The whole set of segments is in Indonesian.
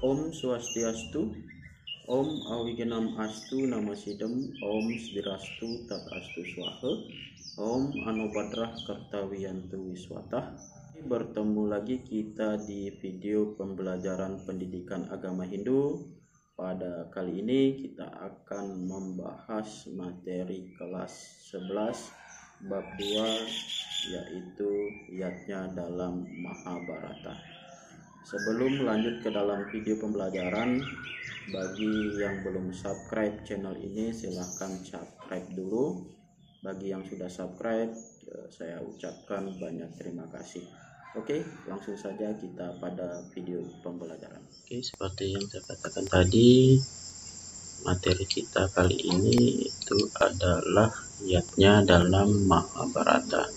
Om Swastiastu, Om Awigenam Astu Nama Sidem, Om Swirastu Tat Astu Swaha, Om Anobadrah Kartawiyantu Wiswatah. Bertemu lagi kita di video pembelajaran pendidikan agama Hindu. Pada kali ini kita akan membahas materi kelas 11 bab 2, yaitu yatnya dalam Mahabharata. Sebelum lanjut ke dalam video pembelajaran, bagi yang belum subscribe channel ini silahkan subscribe dulu. Bagi yang sudah subscribe, saya ucapkan banyak terima kasih. Oke, langsung saja kita pada video pembelajaran. Oke, seperti yang saya katakan tadi, materi kita kali ini itu adalah yatnya dalam Mahabharata.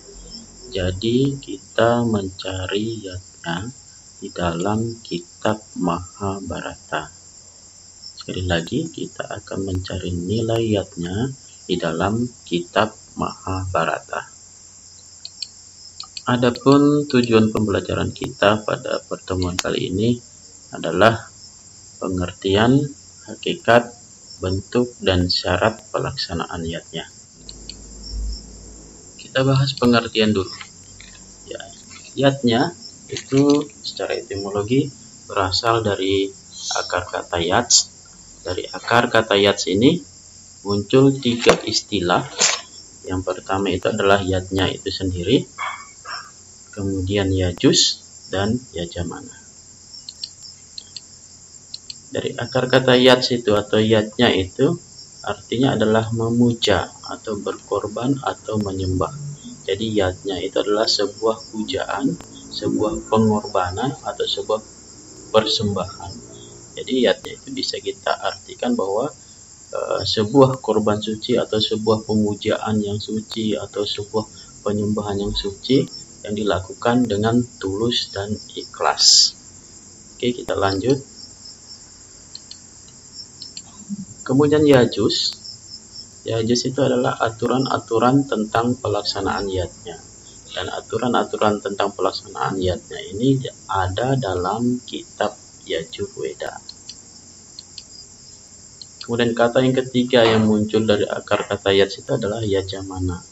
Jadi kita mencari yatnya di dalam kitab Mahabharata. Sekali lagi, kita akan mencari nilai yatnya di dalam kitab Mahabharata. Adapun tujuan pembelajaran kita pada pertemuan kali ini adalah pengertian, hakikat, bentuk, dan syarat pelaksanaan yatnya. Kita bahas pengertian dulu. Ya, yatnya itu secara etimologi berasal dari akar kata yats. Dari akar kata yats ini muncul 3 istilah. Yang pertama itu adalah yatnya itu sendiri, kemudian yajus, dan yajamana. Dari akar kata yats itu atau yatnya itu artinya adalah memuja atau berkorban atau menyembah. Jadi yatnya itu adalah sebuah pujaan, sebuah pengorbanan atau sebuah persembahan. Jadi yatnya itu bisa kita artikan bahwa sebuah korban suci atau sebuah pemujaan yang suci atau sebuah penyembahan yang suci yang dilakukan dengan tulus dan ikhlas. Oke, kita lanjut. Kemudian yajus. Yajus itu adalah aturan-aturan tentang pelaksanaan yatnya. Dan aturan-aturan tentang pelaksanaan yatnya ini ada dalam kitab Yajurveda. Kemudian kata yang ketiga yang muncul dari akar kata yats itu adalah yajamana.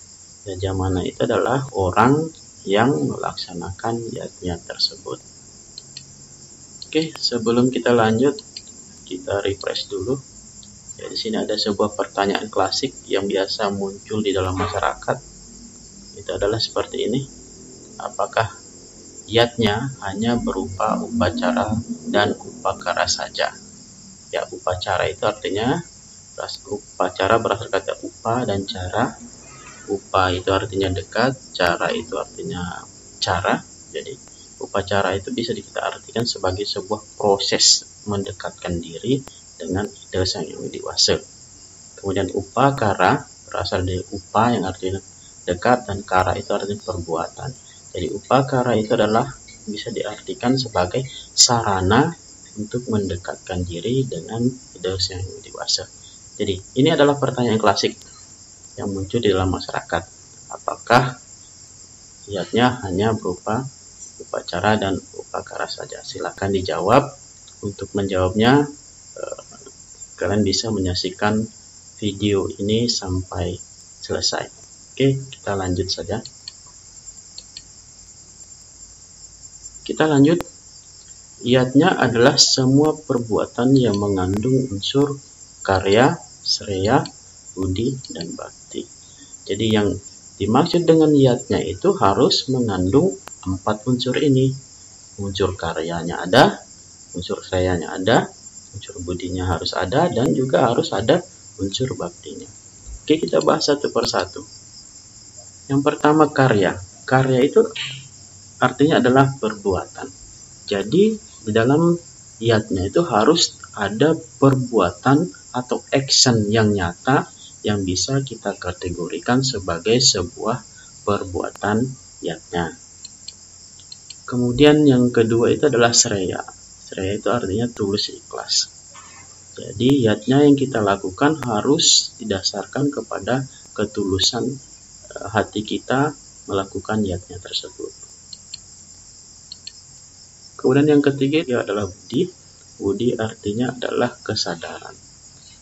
Yajamana itu adalah orang yang melaksanakan yatnya tersebut. Oke, sebelum kita lanjut, kita refresh dulu. Ya, di sini ada sebuah pertanyaan klasik yang biasa muncul di dalam masyarakat. Itu adalah seperti ini. Apakah yatnya hanya berupa upacara dan upakara saja? Ya, upacara itu artinya, upacara berasal kata upa dan cara. Upa itu artinya dekat, cara itu artinya cara. Jadi upacara itu bisa kita artikan sebagai sebuah proses mendekatkan diri dengan ide sang yang dewasa. Kemudian upakara berasal dari upa yang artinya dekat, dan kara itu artinya perbuatan. Jadi upakara itu adalah bisa diartikan sebagai sarana untuk mendekatkan diri dengan ide yang dewasa. Jadi ini adalah pertanyaan klasik yang muncul di dalam masyarakat. Apakah yatnya hanya berupa upacara dan upakara saja? Silakan dijawab. Untuk menjawabnya, kalian bisa menyaksikan video ini sampai selesai. Oke, kita lanjut saja. Kita lanjut. Yatnya adalah semua perbuatan yang mengandung unsur karya, sreya, budi, dan bakti. Jadi yang dimaksud dengan yatnya itu harus mengandung 4 unsur ini. Unsur karyanya ada, unsur sreyanya ada, unsur budinya harus ada, dan juga harus ada unsur baktinya. Oke, kita bahas satu persatu. Yang pertama karya. Karya itu artinya adalah perbuatan. Jadi di dalam yatnya itu harus ada perbuatan atau action yang nyata yang bisa kita kategorikan sebagai sebuah perbuatan yatnya. Kemudian yang kedua itu adalah sreya. Sreya itu artinya tulus ikhlas. Jadi yatnya yang kita lakukan harus didasarkan kepada ketulusan hati kita melakukan yatnya tersebut. Kemudian yang ketiga adalah budi. Budi artinya adalah kesadaran.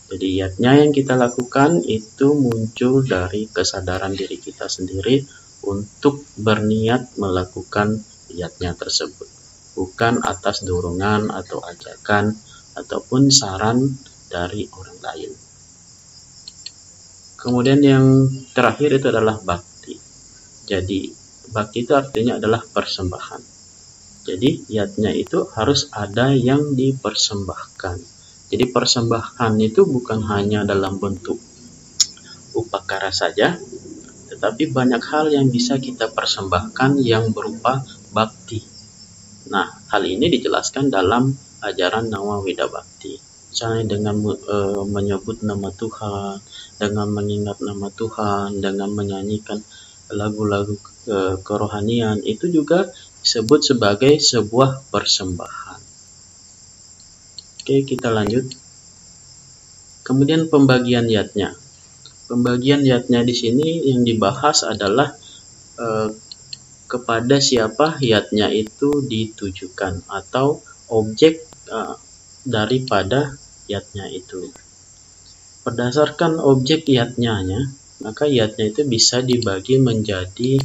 Jadi yatnya yang kita lakukan itu muncul dari kesadaran diri kita sendiri untuk berniat melakukan yatnya tersebut, bukan atas dorongan atau ajakan ataupun saran dari orang lain. Kemudian yang terakhir itu adalah bhakti. Jadi bhakti itu artinya adalah persembahan. Jadi yatnya itu harus ada yang dipersembahkan. Jadi persembahan itu bukan hanya dalam bentuk upakara saja, tetapi banyak hal yang bisa kita persembahkan yang berupa bhakti. Nah, hal ini dijelaskan dalam ajaran Nawawida Bhakti. Misalnya dengan menyebut nama Tuhan, dengan mengingat nama Tuhan, dengan menyanyikan lagu-lagu kerohanian, itu juga disebut sebagai sebuah persembahan. Oke, kita lanjut. Kemudian pembagian yatnya. Pembagian yatnya di sini yang dibahas adalah kepada siapa yatnya itu ditujukan atau objek daripada yatnya itu. Berdasarkan objek yatnya, maka yatnya itu bisa dibagi menjadi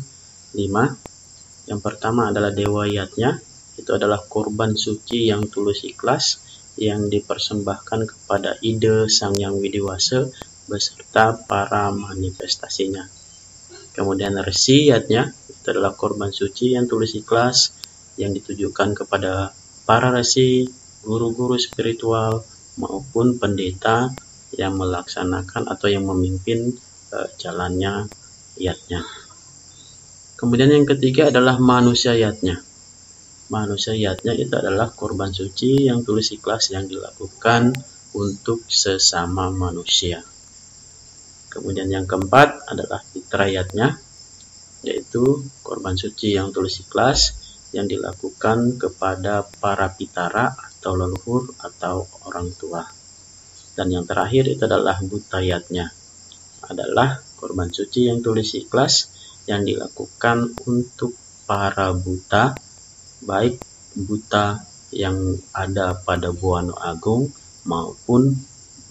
5. Yang pertama adalah dewa yatnya, itu adalah korban suci yang tulus ikhlas yang dipersembahkan kepada ide Sang Yang Widiwasa beserta para manifestasinya. Kemudian resi yatnya, itu adalah korban suci yang tulus ikhlas yang ditujukan kepada para resi, guru-guru spiritual maupun pendeta yang melaksanakan atau yang memimpin jalannya yatnya. Kemudian yang ketiga adalah manusia yatnya. Manusia yatnya itu adalah korban suci yang tulus ikhlas yang dilakukan untuk sesama manusia. Kemudian yang keempat adalah fitra yatnya, yaitu korban suci yang tulus ikhlas yang dilakukan kepada para pitara atau leluhur atau orang tua. Dan yang terakhir itu adalah buta yatnya, adalah korban suci yang tulus ikhlas yang dilakukan untuk para buta, baik buta yang ada pada Buana Agung maupun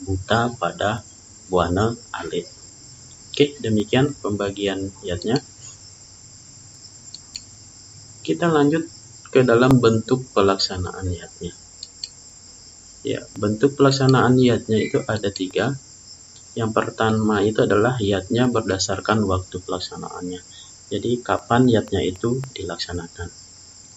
buta pada Buana Alit. Oke, demikian pembagian yatnya. Kita lanjut ke dalam bentuk pelaksanaan yatnya. Ya, bentuk pelaksanaan yatnya itu ada 3. Yang pertama itu adalah yatnya berdasarkan waktu pelaksanaannya. Jadi kapan yatnya itu dilaksanakan.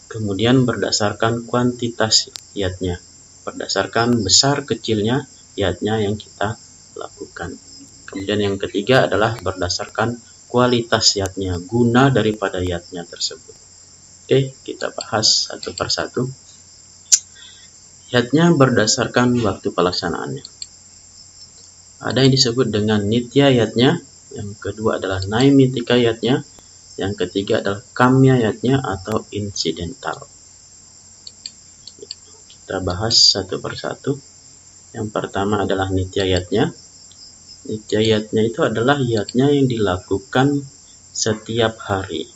Kemudian berdasarkan kuantitas yatnya, berdasarkan besar kecilnya yatnya yang kita lakukan. Kemudian yang ketiga adalah berdasarkan kualitas yatnya, guna daripada yatnya tersebut. Oke, kita bahas satu persatu. Yatnya berdasarkan waktu pelaksanaannya. Ada yang disebut dengan nitya yatnya, yang kedua adalah naimitika yatnya, yang ketiga adalah kamya yatnya atau insidental. Kita bahas satu persatu. Yang pertama adalah nitya yatnya. Nitya yatnya itu adalah yatnya yang dilakukan setiap hari.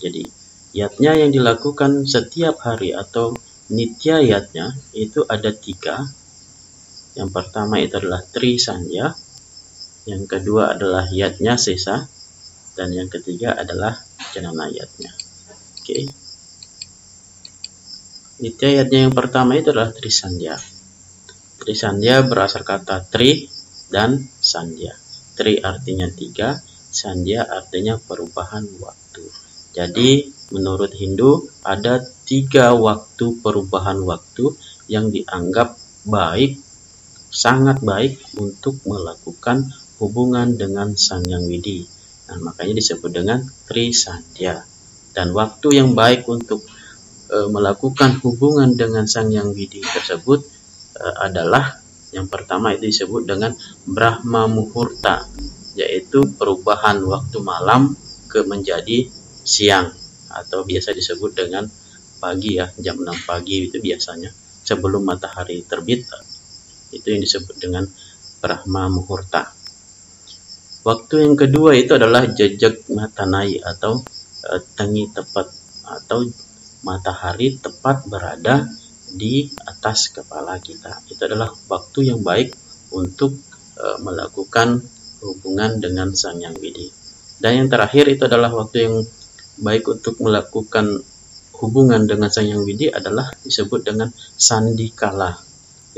Jadi yatnya yang dilakukan setiap hari atau nitya yatnya itu ada 3. Yang pertama itu adalah Tri Sandhya, yang kedua adalah yatnya sesa, dan yang ketiga adalah janana yatnya. Oke. Nitya yatnya yang pertama itu adalah Tri Sandhya. Tri Sandhya berasal kata Tri dan Sandhya. Tri artinya 3, Sandhya artinya perubahan waktu. Jadi menurut Hindu ada 3 waktu perubahan waktu yang dianggap baik, sangat baik untuk melakukan hubungan dengan Sang Yang Widi. Nah, makanya disebut dengan Tri Sandhya. Dan waktu yang baik untuk melakukan hubungan dengan Sang Yang Widi tersebut adalah yang pertama itu disebut dengan Brahma Muhurta, yaitu perubahan waktu malam ke menjadi siang, atau biasa disebut dengan pagi ya, jam 6 pagi itu biasanya sebelum matahari terbit. Itu yang disebut dengan Brahma Muhurta. Waktu yang kedua itu adalah jejak matanai atau tengi tepat, atau matahari tepat berada di atas kepala kita. Itu adalah waktu yang baik untuk melakukan hubungan dengan Sang Hyang Widi. Dan yang terakhir itu adalah waktu yang baik untuk melakukan hubungan dengan Sang Hyang Widi adalah disebut dengan sandikala,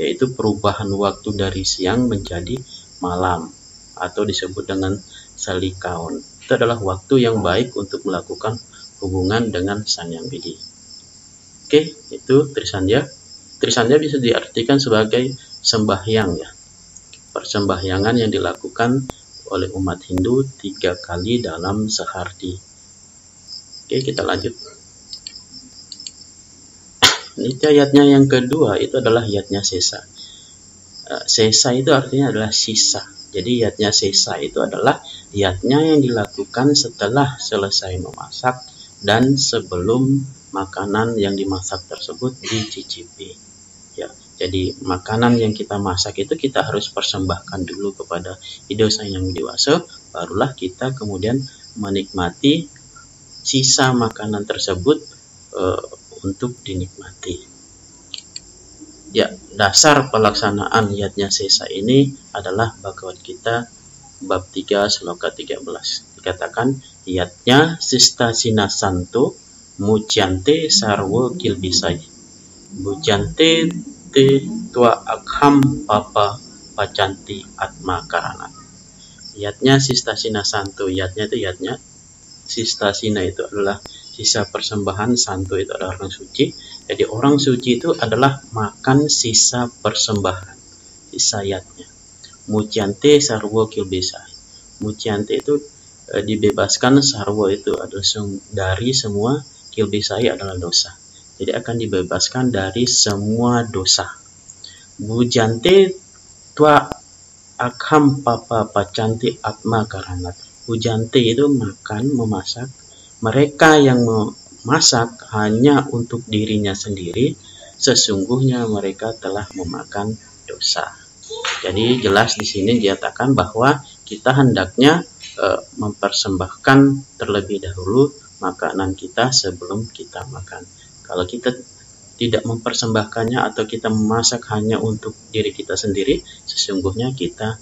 yaitu perubahan waktu dari siang menjadi malam, atau disebut dengan salikaon. Itu adalah waktu yang baik untuk melakukan hubungan dengan Sang Hyang Widi. Oke, itu Trisandya. Trisandya bisa diartikan sebagai sembahyang ya. Persembahyangan yang dilakukan oleh umat Hindu 3 kali dalam sehari. Oke, kita lanjut. Nitya yatnya yang kedua itu adalah yatnya sesa. Sesa itu artinya adalah sisa. Jadi yatnya sesa itu adalah yatnya yang dilakukan setelah selesai memasak dan sebelum makanan yang dimasak tersebut dicicipi. Ya, jadi makanan yang kita masak itu kita harus persembahkan dulu kepada Ido Sang Hyang Widi Wasa, barulah kita kemudian menikmati sisa makanan tersebut untuk dinikmati. Ya, dasar pelaksanaan yatnya sesa ini adalah Bhagavad Gita bab 3 sloka 13. Dikatakan yatnya sistasina santo mucyante sarwa kilbisai bujante te tua akham papa pacanti atma karana. Yatnya sistasina santo, yatnya itu yatnya, sistasina itu adalah sisa persembahan, santo itu adalah orang suci. Jadi orang suci itu adalah makan sisa persembahan, sisa yatnya. Mucyante sarwa kilbisai. Mucyante itu dibebaskan, sarwa itu adalah dari semua, kilbisai adalah dosa. Jadi akan dibebaskan dari semua dosa. Bujante tua akham papa pacanti atma karanat. Bujante itu makan, memasak. Mereka yang memasak hanya untuk dirinya sendiri, sesungguhnya mereka telah memakan dosa. Jadi jelas di sini dinyatakan bahwa kita hendaknya mempersembahkan terlebih dahulu makanan kita sebelum kita makan. Kalau kita tidak mempersembahkannya atau kita memasak hanya untuk diri kita sendiri, sesungguhnya kita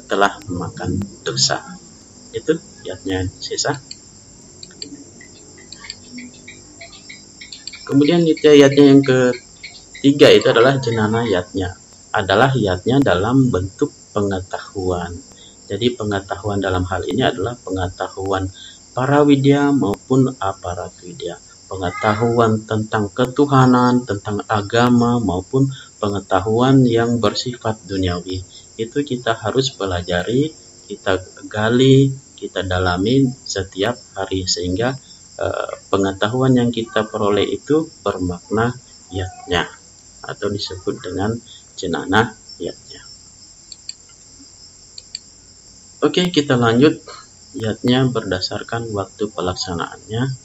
telah memakan dosa. Itu yatnya sesa. Kemudian nitya yatnya yang ketiga itu adalah jenana yatnya. Adalah yatnya dalam bentuk pengetahuan. Jadi pengetahuan dalam hal ini adalah pengetahuan para widya maupun aparat widya. Pengetahuan tentang ketuhanan, tentang agama maupun pengetahuan yang bersifat duniawi. Itu kita harus pelajari, kita gali, kita dalami setiap hari sehingga pengetahuan yang kita peroleh itu bermakna yatnya atau disebut dengan jenana yatnya. Oke, kita lanjut. Yatnya berdasarkan waktu pelaksanaannya.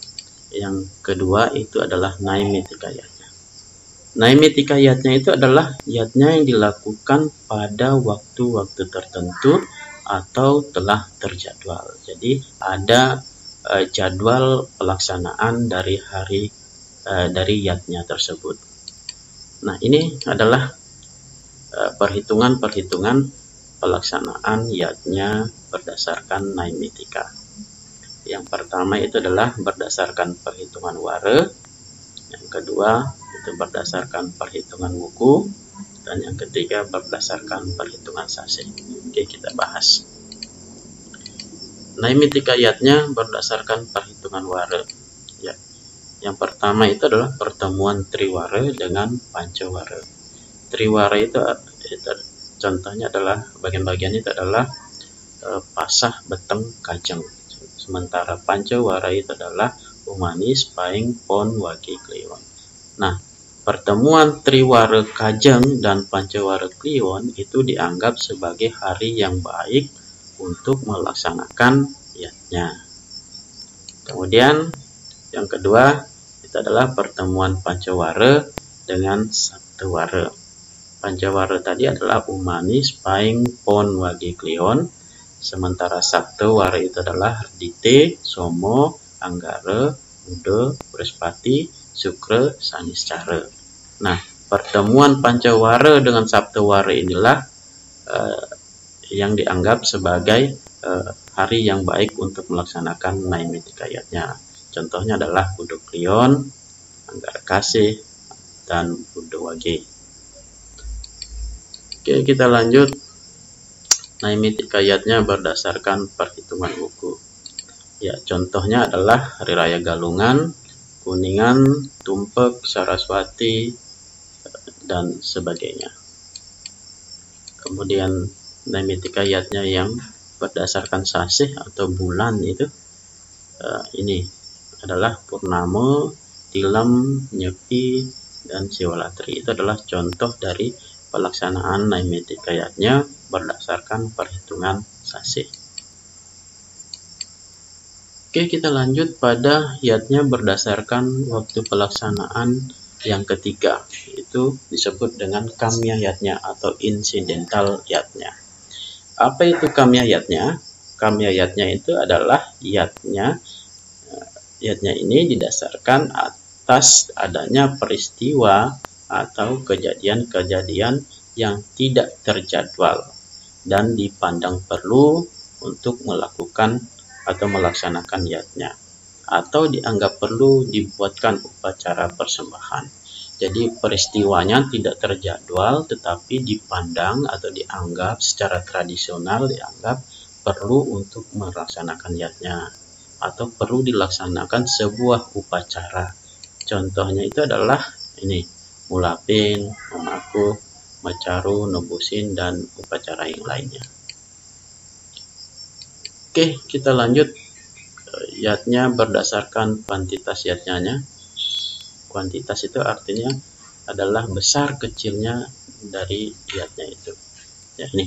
Yang kedua itu adalah naimitika yatnya. Naimitika yatnya itu adalah yatnya yang dilakukan pada waktu-waktu tertentu atau telah terjadwal. Jadi ada jadwal pelaksanaan dari hari dari yatnya tersebut. Nah, ini adalah perhitungan-perhitungan pelaksanaan yatnya berdasarkan naimitika. Yang pertama itu adalah berdasarkan perhitungan wara, yang kedua itu berdasarkan perhitungan wuku, dan yang ketiga berdasarkan perhitungan sase. Oke, kita bahas. Naimitika yatnya berdasarkan perhitungan wara. Ya. Yang pertama itu adalah pertemuan triwara dengan pancawara. Triwara itu contohnya adalah bagian-bagian itu adalah pasah, beteng, kajeng. Sementara pancawara itu adalah umanis, paing, pon, waki, kliwon. Nah, pertemuan triwara kajeng dan pancawara kliwon itu dianggap sebagai hari yang baik untuk melaksanakan yatnya. Kemudian yang kedua itu adalah pertemuan pancawara dengan saptawara. Pancawara tadi adalah umanis, paing, pon, wagi, kliwon. Sementara saptawara itu adalah dite, somo, anggara, muda, brihaspati, sukra, saniscara. Nah, pertemuan Pancawara dengan Saptawara inilah yang dianggap sebagai hari yang baik untuk melaksanakan Naimitikayatnya. Contohnya adalah Budo Klion, Anggara Kasih, dan Budo Wage. Oke, kita lanjut. Naimitikayatnya berdasarkan perhitungan buku. Ya, contohnya adalah Hari Raya Galungan, Kuningan, Tumpek, Saraswati, dan sebagainya. Kemudian Naimitikayatnya yang berdasarkan sasih atau bulan itu ini adalah Purnama, Tilam, Nyepi, dan Siwalatri. Itu adalah contoh dari pelaksanaan Naimitikayatnya berdasarkan perhitungan sasih. Oke, kita lanjut pada yatnya berdasarkan waktu pelaksanaan yang ketiga. Itu disebut dengan kamya yatnya atau incidental yatnya. Apa itu kamya yatnya? Kamya yatnya itu adalah yatnya ini didasarkan atas adanya peristiwa atau kejadian-kejadian yang tidak terjadwal dan dipandang perlu untuk melakukan atau melaksanakan yatnya, atau dianggap perlu dibuatkan upacara persembahan. Jadi peristiwanya tidak terjadwal tetapi dipandang atau dianggap secara tradisional dianggap perlu untuk melaksanakan yatnya atau perlu dilaksanakan sebuah upacara. Contohnya itu adalah ini, mulapin, memaku, macaru, nebusin, dan upacara yang lainnya. Oke, kita lanjut. Yatnya berdasarkan kuantitas yatnya. Kuantitas itu artinya adalah besar kecilnya dari yatnya itu. Ya, ini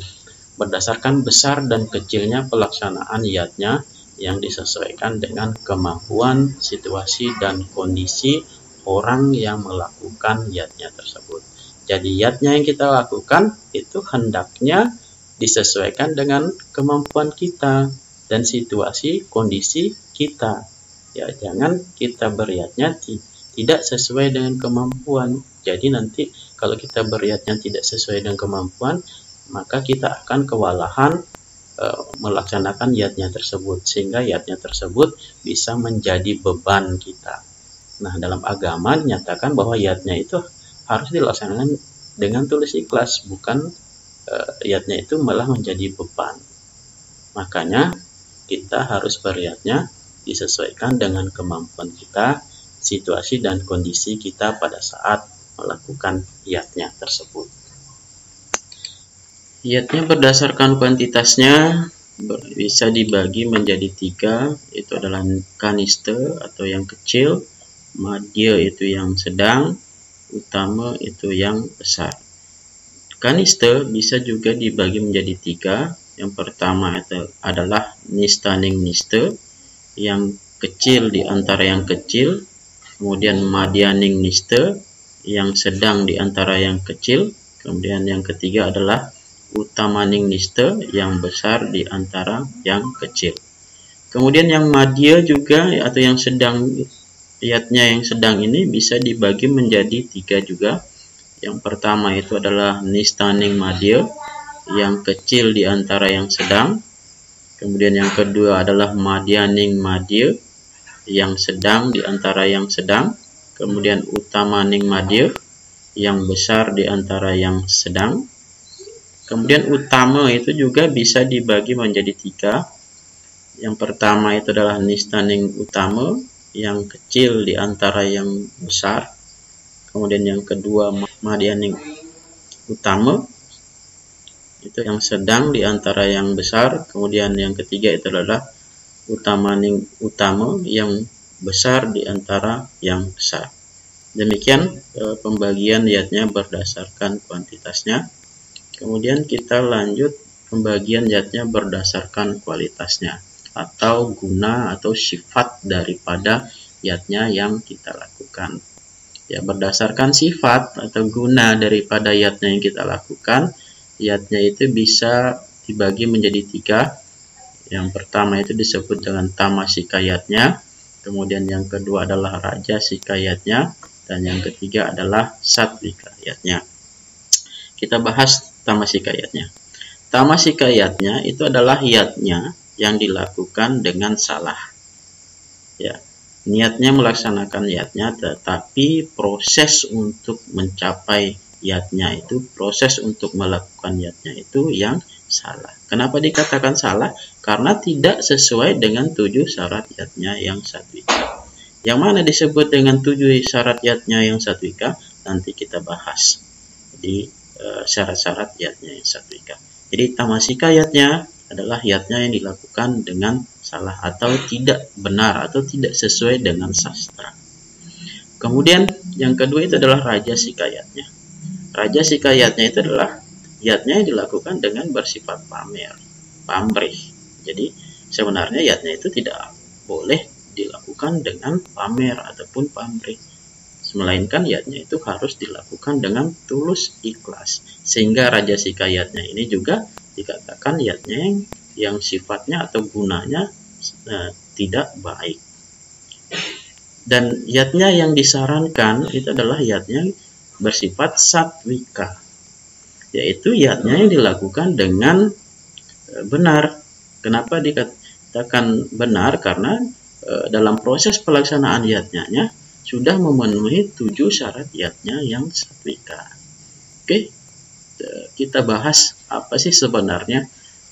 berdasarkan besar dan kecilnya pelaksanaan yatnya yang disesuaikan dengan kemampuan, situasi, dan kondisi orang yang melakukan yatnya tersebut. Jadi yatnya yang kita lakukan itu hendaknya disesuaikan dengan kemampuan kita dan situasi kondisi kita. Ya, jangan kita beriatnya tidak sesuai dengan kemampuan. Jadi nanti kalau kita beriatnya tidak sesuai dengan kemampuan, maka kita akan kewalahan melaksanakan yatnya tersebut, sehingga yatnya tersebut bisa menjadi beban kita. Nah, dalam agama dinyatakan bahwa yatnya itu harus dilaksanakan dengan tulus ikhlas, bukan yatnya itu malah menjadi beban. Makanya kita harus beriatnya disesuaikan dengan kemampuan kita, situasi dan kondisi kita pada saat melakukan yatnya tersebut. Yatnya berdasarkan kuantitasnya bisa dibagi menjadi 3, itu adalah kanista atau yang kecil, madya itu yang sedang, utama itu yang besar. Kanista bisa juga dibagi menjadi 3. Yang pertama itu adalah nistaning nista, yang kecil di antara yang kecil, kemudian madyaning nista, yang sedang di antara yang kecil, kemudian yang ketiga adalah utamaning nista, yang besar di antara yang kecil. Kemudian yang madya juga atau yang sedang, yatnya yang sedang ini bisa dibagi menjadi 3 juga. Yang pertama itu adalah nistaning madya, yang kecil di antara yang sedang. Kemudian yang kedua adalah madyaning madya, yang sedang di antara yang sedang. Kemudian utamaning madya, yang besar di antara yang sedang. Kemudian utama itu juga bisa dibagi menjadi 3. Yang pertama itu adalah nistaning utama, yang kecil di antara yang besar. Kemudian yang kedua madyaning utama, itu yang sedang di antara yang besar. Kemudian yang ketiga itu adalah utamaning utama, yang besar di antara yang besar. Demikian pembagian yatnya berdasarkan kuantitasnya. Kemudian kita lanjut pembagian yatnya berdasarkan kualitasnya atau guna atau sifat daripada yatnya yang kita lakukan. Ya, berdasarkan sifat atau guna daripada yatnya yang kita lakukan, yatnya itu bisa dibagi menjadi 3. Yang pertama itu disebut dengan tamasika yatnya, kemudian yang kedua adalah raja sikayatnya, Dan yang ketiga adalah satwika yatnya. Kita bahas tamasika yatnya. Tamasika yatnya itu adalah yatnya yang dilakukan dengan salah. Ya, niatnya melaksanakan yatnya, tetapi proses untuk mencapai yatnya itu, proses untuk melakukan yatnya itu yang salah. Kenapa dikatakan salah? Karena tidak sesuai dengan 7 syarat yatnya yang satwika. Yang mana disebut dengan 7 syarat yatnya yang satwika? Nanti kita bahas di syarat-syarat yatnya yang satwika. Jadi tamasika yatnya adalah yatnya yang dilakukan dengan salah atau tidak benar atau tidak sesuai dengan sastra. Kemudian yang kedua itu adalah rajasika yatnya. Rajasika yatnya itu adalah yatnya yang dilakukan dengan bersifat pamer, pamrih. Jadi sebenarnya yatnya itu tidak boleh dilakukan dengan pamer ataupun pamrih, melainkan yatnya itu harus dilakukan dengan tulus ikhlas. Sehingga rajasika yatnya ini juga dikatakan yatnya yang sifatnya atau gunanya tidak baik. Dan yatnya yang disarankan itu adalah yatnya bersifat satwika, yaitu yatnya yang dilakukan dengan benar. Kenapa dikatakan benar? Karena dalam proses pelaksanaan yatnya sudah memenuhi 7 syarat yatnya yang satwika. Oke, kita bahas apa sih sebenarnya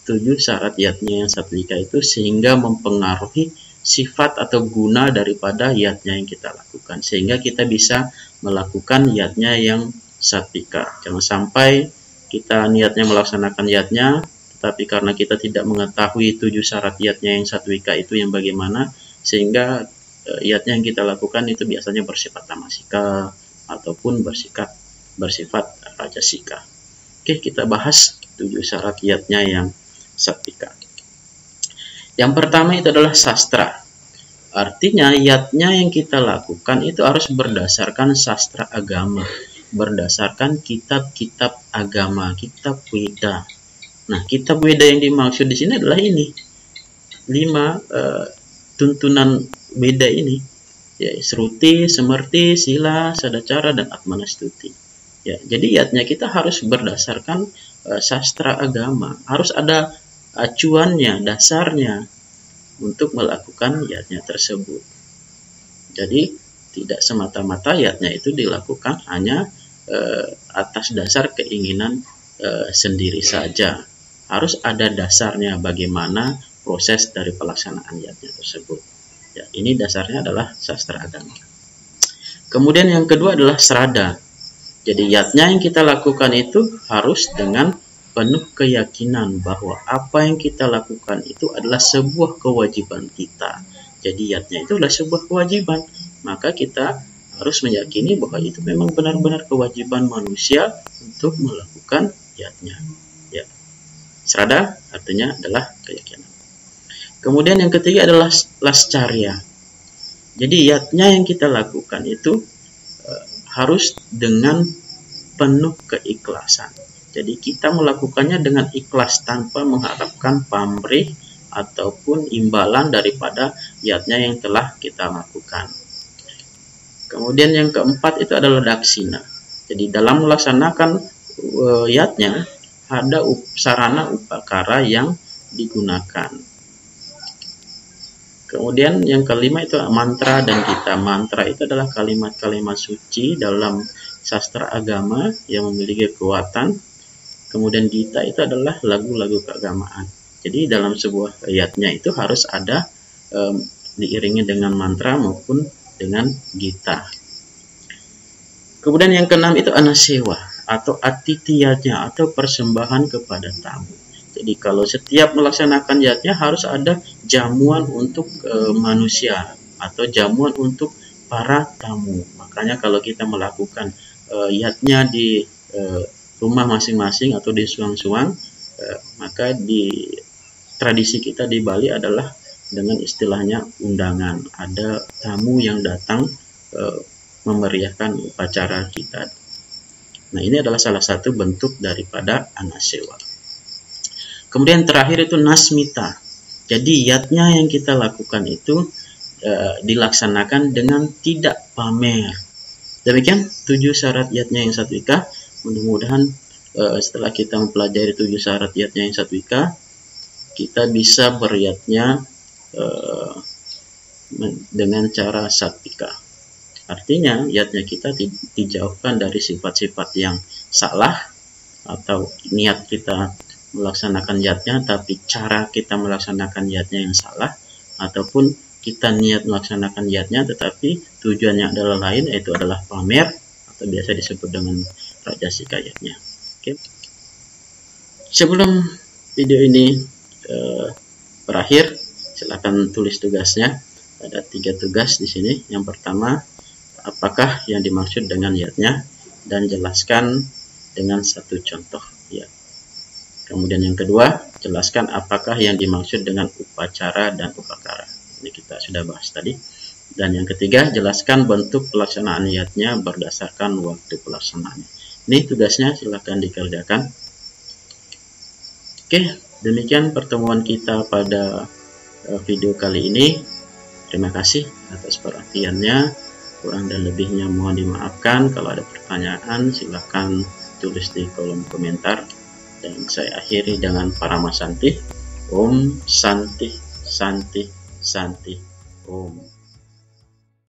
7 syarat yatnya yang satwika itu sehingga mempengaruhi sifat atau guna daripada yatnya yang kita lakukan, sehingga kita bisa melakukan yatnya yang satwika. Jangan sampai kita niatnya melaksanakan yatnya, tetapi karena kita tidak mengetahui 7 syarat yatnya yang satwika itu yang bagaimana, sehingga yatnya yang kita lakukan itu biasanya bersifat tamasika ataupun bersifat rajasika. Oke, kita bahas 7 syarat yatnya yang satwika. Yang pertama itu adalah sastra. Artinya yatnya yang kita lakukan itu harus berdasarkan sastra agama, berdasarkan kitab-kitab agama, kitab Weda. Nah, kitab Weda yang dimaksud di sini adalah ini 5 tuntunan Weda ini, ya, Sruti, Semerti, Sila, Sadacara, dan Atmanastuti. Ya, jadi yatnya kita harus berdasarkan sastra agama, harus ada acuannya, dasarnya untuk melakukan yatnya tersebut. Jadi tidak semata-mata yatnya itu dilakukan hanya atas dasar keinginan sendiri saja. Harus ada dasarnya bagaimana proses dari pelaksanaan yatnya tersebut. Ya, ini dasarnya adalah sastra agama. Kemudian yang kedua adalah srada. Jadi yatnya yang kita lakukan itu harus dengan penuh keyakinan bahwa apa yang kita lakukan itu adalah sebuah kewajiban kita. Jadi yatnya itu adalah sebuah kewajiban, maka kita harus meyakini bahwa itu memang benar-benar kewajiban manusia untuk melakukan yatnya. Ya. Srada artinya adalah keyakinan. Kemudian yang ketiga adalah lascarya. Jadi yatnya yang kita lakukan itu harus dengan penuh keikhlasan. Jadi kita melakukannya dengan ikhlas tanpa mengharapkan pamrih ataupun imbalan daripada yatnya yang telah kita lakukan. Kemudian yang keempat itu adalah daksina. Jadi dalam melaksanakan yatnya ada sarana upakara yang digunakan. Kemudian yang kelima itu mantra dan gita. Mantra itu adalah kalimat-kalimat suci dalam sastra agama yang memiliki kekuatan. Kemudian gita itu adalah lagu-lagu keagamaan. Jadi dalam sebuah yatnya itu harus ada diiringi dengan mantra maupun dengan gita. Kemudian yang keenam itu anasewa atau atitiyatnya atau persembahan kepada tamu. Jadi kalau setiap melaksanakan yatnya harus ada jamuan untuk manusia atau jamuan untuk para tamu. Makanya kalau kita melakukan yatnya di rumah masing-masing atau di suang-suang, maka di tradisi kita di Bali adalah dengan istilahnya undangan. Ada tamu yang datang memeriahkan upacara kita. Nah, ini adalah salah satu bentuk daripada anasewa. Kemudian terakhir itu nasmita. Jadi yatnya yang kita lakukan itu dilaksanakan dengan tidak pamer. Demikian 7 syarat yatnya yang 1 IK. Mudah-mudahan setelah kita mempelajari 7 syarat yatnya yang 1 IK, kita bisa beryatnya dengan cara satvika. Artinya yatnya kita dijauhkan dari sifat-sifat yang salah, atau niat kita melaksanakan yatnya tapi cara kita melaksanakan yatnya yang salah, ataupun kita niat melaksanakan yatnya tetapi tujuannya adalah lain, yaitu adalah pamer atau biasa disebut dengan rajasika yatnya. Oke. Sebelum video ini berakhir, silakan tulis tugasnya. Ada 3 tugas di sini. Yang pertama, apakah yang dimaksud dengan yatnya, dan jelaskan dengan 1 contoh yat. Kemudian yang kedua, jelaskan apakah yang dimaksud dengan upacara dan upakara. Ini kita sudah bahas tadi. Dan yang ketiga, jelaskan bentuk pelaksanaan yatnya berdasarkan waktu pelaksanaannya. Ini tugasnya, silahkan dikerjakan. Oke, demikian pertemuan kita pada video kali ini. Terima kasih atas perhatiannya. Kurang dan lebihnya mohon dimaafkan. Kalau ada pertanyaan, silahkan tulis di kolom komentar. Dan saya akhiri dengan Paramasanti. Om Santi Santi Santi Om.